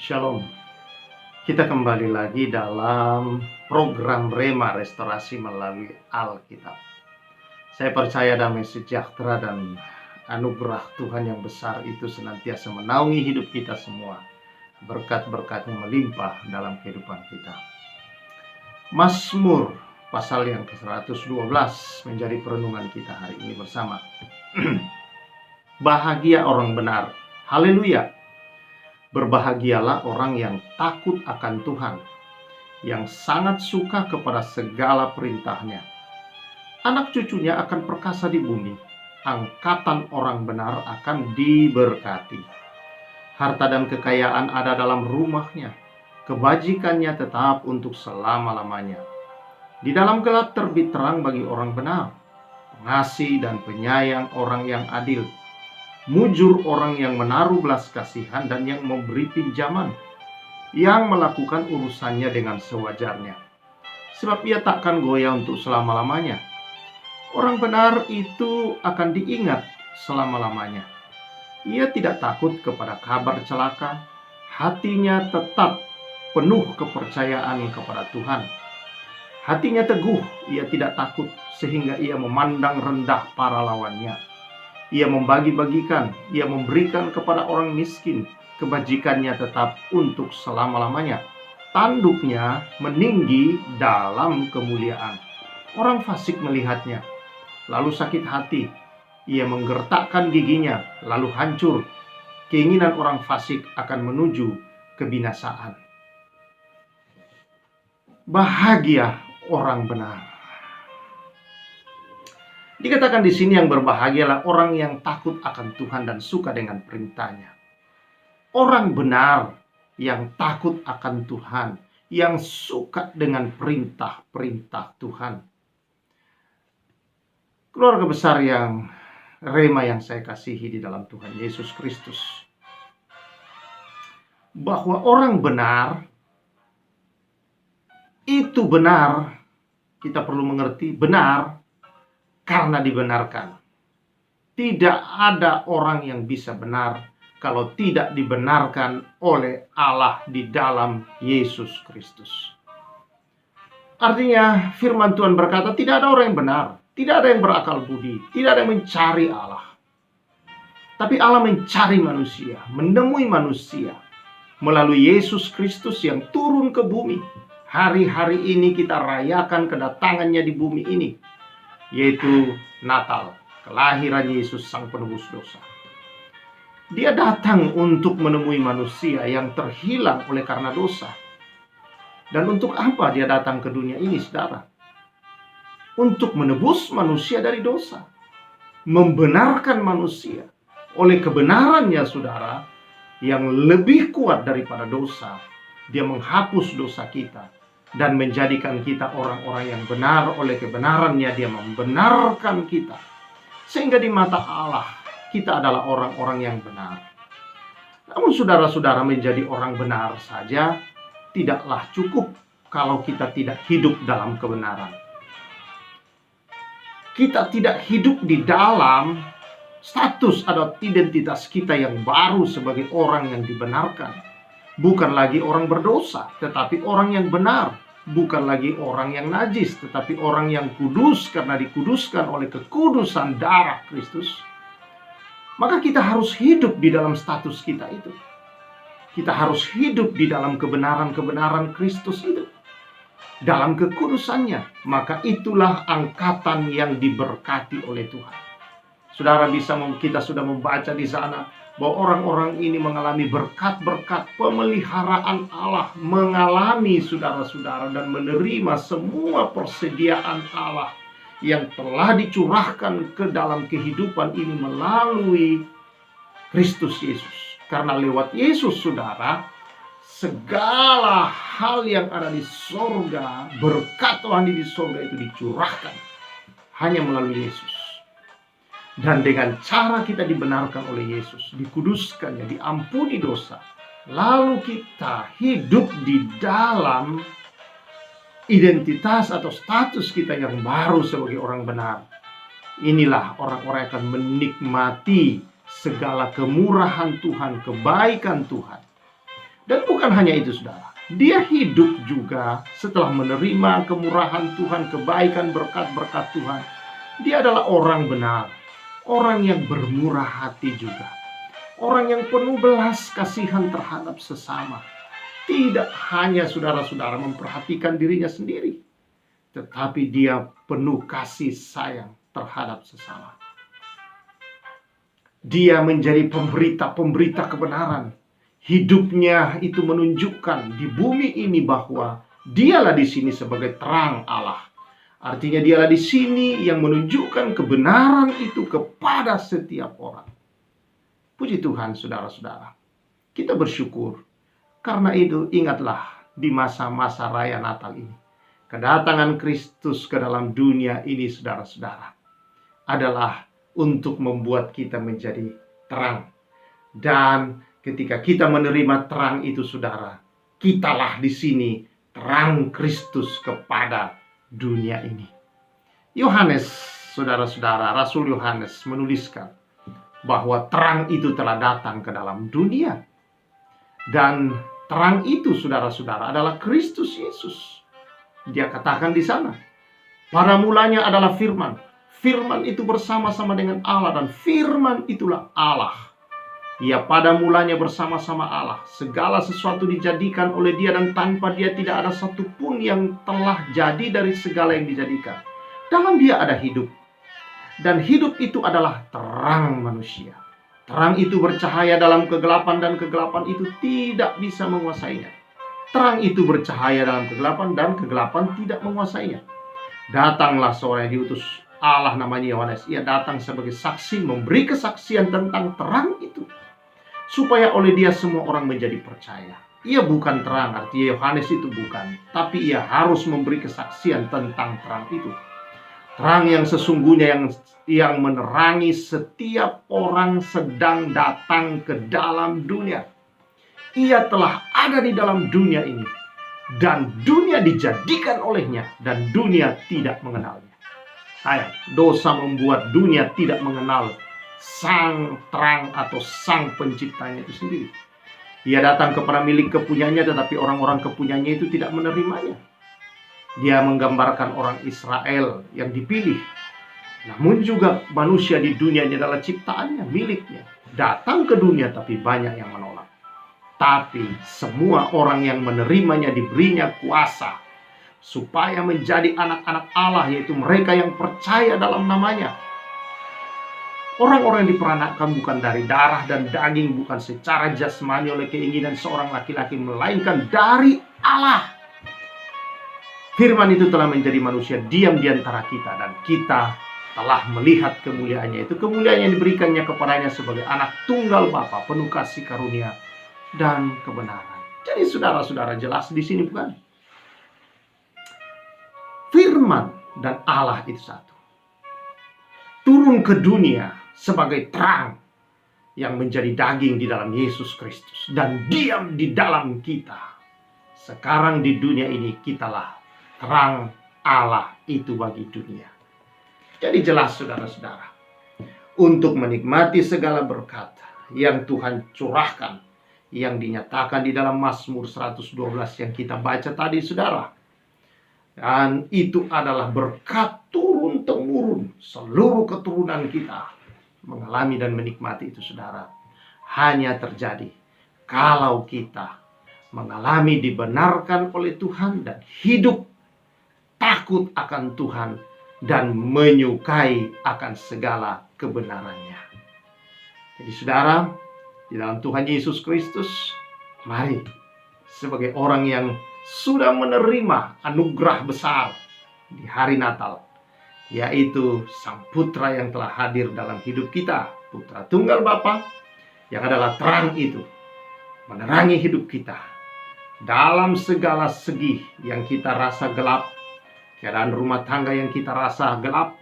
Shalom. Kita kembali lagi dalam program Rema Restorasi melalui Alkitab. Saya percaya damai sejahtera dan anugerah Tuhan yang besar itu senantiasa menaungi hidup kita semua. Berkat-berkatnya melimpah dalam kehidupan kita. Mazmur pasal yang ke-112 menjadi perenungan kita hari ini bersama. Bahagia orang benar. Haleluya. Berbahagialah orang yang takut akan Tuhan, yang sangat suka kepada segala perintahnya. Anak cucunya akan perkasa di bumi, angkatan orang benar akan diberkati. Harta dan kekayaan ada dalam rumahnya, kebajikannya tetap untuk selama-lamanya. Di dalam gelap terbit terang bagi orang benar, pengasih dan penyayang orang yang adil. Mujur orang yang menaruh belas kasihan dan yang memberi pinjaman, yang melakukan urusannya dengan sewajarnya, sebab ia takkan goyah untuk selama-lamanya. Orang benar itu akan diingat selama-lamanya. Ia tidak takut kepada kabar celaka, hatinya tetap penuh kepercayaan kepada Tuhan. Hatinya teguh, ia tidak takut, sehingga ia memandang rendah para lawannya. Ia membagi-bagikan, ia memberikan kepada orang miskin, kebajikannya tetap untuk selama-lamanya. Tanduknya meninggi dalam kemuliaan. Orang fasik melihatnya, lalu sakit hati. Ia menggertakkan giginya, lalu hancur. Keinginan orang fasik akan menuju kebinasaan. Bahagia orang benar. Dikatakan di sini yang berbahagialah orang yang takut akan Tuhan dan suka dengan perintahnya. Orang benar yang takut akan Tuhan, yang suka dengan perintah-perintah Tuhan. Keluarga besar yang Rema yang saya kasihi di dalam Tuhan Yesus Kristus. Bahwa orang benar, itu benar, kita perlu mengerti benar, karena dibenarkan. Tidak ada orang yang bisa benar kalau tidak dibenarkan oleh Allah di dalam Yesus Kristus. Artinya firman Tuhan berkata tidak ada orang yang benar, tidak ada yang berakal budi, tidak ada yang mencari Allah. Tapi Allah mencari manusia, menemui manusia melalui Yesus Kristus yang turun ke bumi. Hari-hari ini kita rayakan kedatangannya di bumi ini, yaitu Natal, kelahiran Yesus sang penebus dosa. Dia datang untuk menemui manusia yang terhilang oleh karena dosa. Dan untuk apa dia datang ke dunia ini, saudara? Untuk menebus manusia dari dosa, membenarkan manusia oleh kebenarannya, saudara, yang lebih kuat daripada dosa. Dia menghapus dosa kita dan menjadikan kita orang-orang yang benar. Oleh kebenarannya dia membenarkan kita, sehingga di mata Allah kita adalah orang-orang yang benar. Namun saudara-saudara, menjadi orang benar saja tidaklah cukup kalau kita tidak hidup dalam kebenaran. Kita tidak hidup di dalam status atau identitas kita yang baru sebagai orang yang dibenarkan. Bukan lagi orang berdosa, tetapi orang yang benar. Bukan lagi orang yang najis, tetapi orang yang kudus karena dikuduskan oleh kekudusan darah Kristus. Maka kita harus hidup di dalam status kita itu. Kita harus hidup di dalam kebenaran-kebenaran Kristus itu, dalam kekudusannya. Maka itulah angkatan yang diberkati oleh Tuhan. Saudara, kita sudah membaca di sana bahwa orang-orang ini mengalami berkat-berkat pemeliharaan Allah, mengalami saudara-saudara dan menerima semua persediaan Allah yang telah dicurahkan ke dalam kehidupan ini melalui Kristus Yesus. Karena lewat Yesus, saudara, segala hal yang ada di sorga, berkat Tuhan di sorga itu dicurahkan hanya melalui Yesus. Dan dengan cara kita dibenarkan oleh Yesus, dikuduskannya, diampuni dosa, lalu kita hidup di dalam identitas atau status kita yang baru sebagai orang benar. Inilah orang-orang yang akan menikmati segala kemurahan Tuhan, kebaikan Tuhan. Dan bukan hanya itu, saudara. Dia hidup juga setelah menerima kemurahan Tuhan, kebaikan, berkat-berkat Tuhan. Dia adalah orang benar, orang yang bermurah hati juga, orang yang penuh belas kasihan terhadap sesama. Tidak hanya saudara-saudara memperhatikan dirinya sendiri, tetapi dia penuh kasih sayang terhadap sesama. Dia menjadi pemberita-pemberita kebenaran. Hidupnya itu menunjukkan di bumi ini bahwa dialah di sini sebagai terang Allah. Artinya dialah di sini yang menunjukkan kebenaran itu kepada setiap orang. Puji Tuhan, saudara-saudara. Kita bersyukur. Karena itu ingatlah di masa-masa raya Natal ini, kedatangan Kristus ke dalam dunia ini, saudara-saudara, adalah untuk membuat kita menjadi terang. Dan ketika kita menerima terang itu, saudara, kitalah di sini terang Kristus kepada dunia ini. Yohanes, saudara-saudara, Rasul Yohanes menuliskan bahwa terang itu telah datang ke dalam dunia. Dan terang itu, saudara-saudara, adalah Kristus Yesus. Dia katakan di sana, pada mulanya adalah firman. Firman itu bersama-sama dengan Allah, dan firman itulah Allah. Ia pada mulanya bersama-sama Allah. Segala sesuatu dijadikan oleh Dia, dan tanpa Dia tidak ada satupun yang telah jadi dari segala yang dijadikan. Dalam Dia ada hidup, dan hidup itu adalah terang manusia. Terang itu bercahaya dalam kegelapan, dan kegelapan itu tidak bisa menguasainya. Terang itu bercahaya dalam kegelapan, dan kegelapan tidak menguasainya. Datanglah seorang yang diutus Allah, namanya Yohanes. Ia datang sebagai saksi, memberi kesaksian tentang terang itu, supaya oleh dia semua orang menjadi percaya. Ia bukan terang, artinya Yohanes itu bukan, tapi ia harus memberi kesaksian tentang terang itu. Terang yang sesungguhnya yang menerangi setiap orang sedang datang ke dalam dunia. Ia telah ada di dalam dunia ini, dan dunia dijadikan olehnya, dan dunia tidak mengenalnya. Sayang, dosa membuat dunia tidak mengenal sang terang atau sang penciptanya itu sendiri. Ia datang kepada milik kepunyanya, tetapi orang-orang kepunyanya itu tidak menerimanya. Dia menggambarkan orang Israel yang dipilih. Namun juga manusia di dunia ini adalah ciptaannya, miliknya. Datang ke dunia, tapi banyak yang menolak. Tapi semua orang yang menerimanya diberinya kuasa supaya menjadi anak-anak Allah, yaitu mereka yang percaya dalam namanya. Orang-orang yang diperanakkan bukan dari darah dan daging, bukan secara jasmani oleh keinginan seorang laki-laki, melainkan dari Allah. Firman itu telah menjadi manusia, diam di antara kita, dan kita telah melihat kemuliaannya. Itu kemuliaan yang diberikannya kepadanya sebagai anak tunggal Bapa, penuh kasih karunia dan kebenaran. Jadi saudara-saudara, jelas di sini bukan? Firman dan Allah itu satu. Turun ke dunia sebagai terang yang menjadi daging di dalam Yesus Kristus dan diam di dalam kita. Sekarang di dunia ini kitalah terang Allah itu bagi dunia. Jadi jelas saudara-saudara, untuk menikmati segala berkat yang Tuhan curahkan, yang dinyatakan di dalam Mazmur 112 yang kita baca tadi, saudara. Dan itu adalah berkat turun-temurun. Seluruh keturunan kita mengalami dan menikmati itu, saudara. Hanya terjadi kalau kita mengalami, dibenarkan oleh Tuhan, dan hidup takut akan Tuhan, dan menyukai akan segala kebenarannya. Jadi saudara, di dalam Tuhan Yesus Kristus, mari sebagai orang yang sudah menerima anugerah besar di hari Natal, yaitu Sang Putra yang telah hadir dalam hidup kita, Putra Tunggal Bapa, yang adalah terang itu, menerangi hidup kita dalam segala segi yang kita rasa gelap, keadaan rumah tangga yang kita rasa gelap,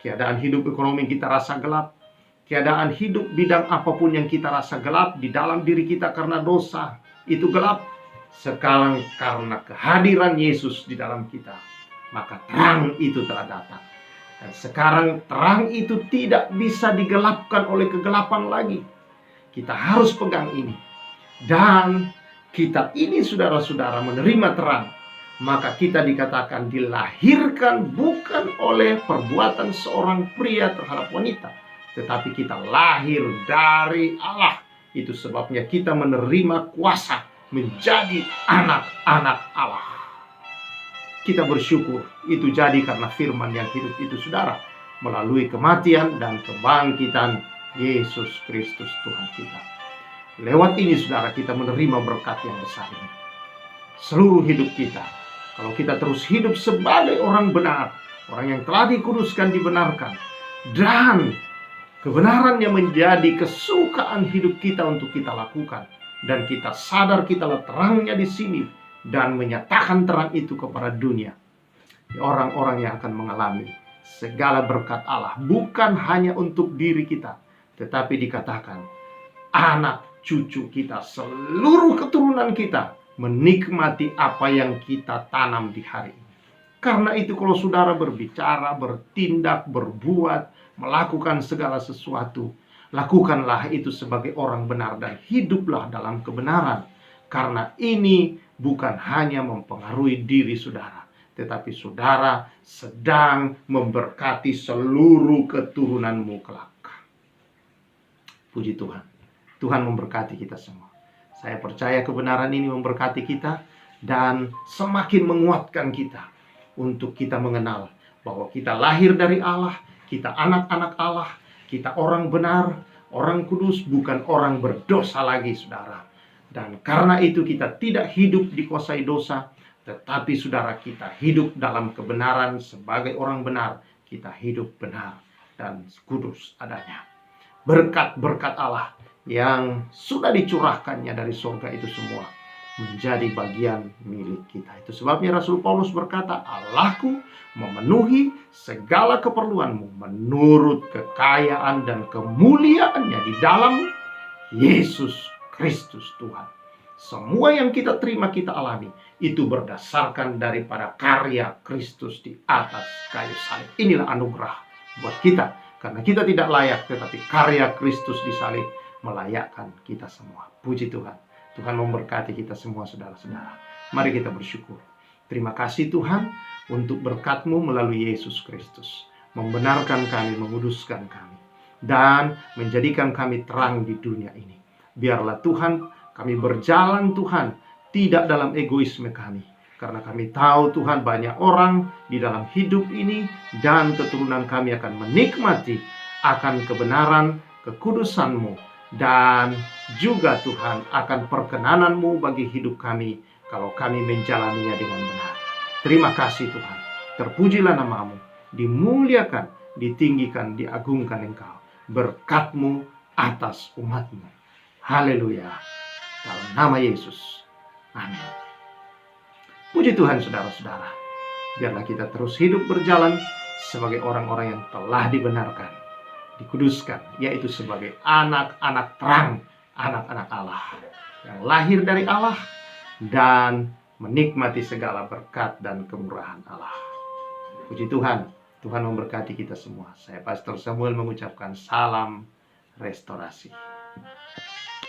keadaan hidup ekonomi yang kita rasa gelap, keadaan hidup bidang apapun yang kita rasa gelap di dalam diri kita karena dosa itu gelap. Sekarang karena kehadiran Yesus di dalam kita, maka terang itu telah datang. Dan sekarang terang itu tidak bisa digelapkan oleh kegelapan lagi. Kita harus pegang ini. Dan kita ini saudara-saudara menerima terang, maka kita dikatakan dilahirkan bukan oleh perbuatan seorang pria terhadap wanita, tetapi kita lahir dari Allah. Itu sebabnya kita menerima kuasa menjadi anak-anak Allah. Kita bersyukur itu jadi karena firman yang hidup itu, saudara, melalui kematian dan kebangkitan Yesus Kristus Tuhan kita. Lewat ini, saudara, kita menerima berkat yang besar ini. Seluruh hidup kita, kalau kita terus hidup sebagai orang benar, orang yang telah dikuduskan, dibenarkan, dan kebenaran yang menjadi kesukaan hidup kita untuk kita lakukan, dan kita sadar kita terangnya di sini, dan menyatakan terang itu kepada dunia, orang-orang yang akan mengalami segala berkat Allah, bukan hanya untuk diri kita, tetapi dikatakan anak cucu kita, seluruh keturunan kita menikmati apa yang kita tanam di hari ini. Karena itu kalau saudara berbicara, bertindak, berbuat, melakukan segala sesuatu, lakukanlah itu sebagai orang benar dan hiduplah dalam kebenaran. Karena ini bukan hanya mempengaruhi diri saudara, tetapi saudara sedang memberkati seluruh keturunanmu kelak. Puji Tuhan. Tuhan memberkati kita semua. Saya percaya kebenaran ini memberkati kita dan semakin menguatkan kita untuk kita mengenal bahwa kita lahir dari Allah, kita anak-anak Allah, kita orang benar, orang kudus, bukan orang berdosa lagi, saudara. Dan karena itu kita tidak hidup dikuasai dosa, tetapi saudara, kita hidup dalam kebenaran sebagai orang benar. Kita hidup benar dan kudus adanya. Berkat-berkat Allah yang sudah dicurahkannya dari surga itu semua menjadi bagian milik kita. Itu sebabnya Rasul Paulus berkata, Allahku memenuhi segala keperluanmu menurut kekayaan dan kemuliaannya di dalam Yesus Kristus Tuhan. Semua yang kita terima, kita alami, itu berdasarkan daripada karya Kristus di atas kayu salib. Inilah anugerah buat kita. Karena kita tidak layak, tetapi karya Kristus di salib melayakkan kita semua. Puji Tuhan. Tuhan memberkati kita semua, saudara-saudara. Mari kita bersyukur. Terima kasih Tuhan untuk berkat-Mu melalui Yesus Kristus. Membenarkan kami, menguduskan kami, dan menjadikan kami terang di dunia ini. Biarlah Tuhan, kami berjalan Tuhan, tidak dalam egoisme kami. Karena kami tahu Tuhan, banyak orang di dalam hidup ini dan keturunan kami akan menikmati akan kebenaran, kekudusan-Mu, dan juga Tuhan akan perkenanan-Mu bagi hidup kami kalau kami menjalaninya dengan benar. Terima kasih Tuhan. Terpujilah nama-Mu, dimuliakan, ditinggikan, diagungkan Engkau. Berkat-Mu atas umat-Mu. Haleluya. Dalam nama Yesus. Amin. Puji Tuhan, saudara-saudara. Biarlah kita terus hidup berjalan sebagai orang-orang yang telah dibenarkan, dikuduskan, yaitu sebagai anak-anak terang, anak-anak Allah, yang lahir dari Allah dan menikmati segala berkat dan kemurahan Allah. Puji Tuhan, Tuhan memberkati kita semua. Saya Pastor Samuel mengucapkan salam restorasi.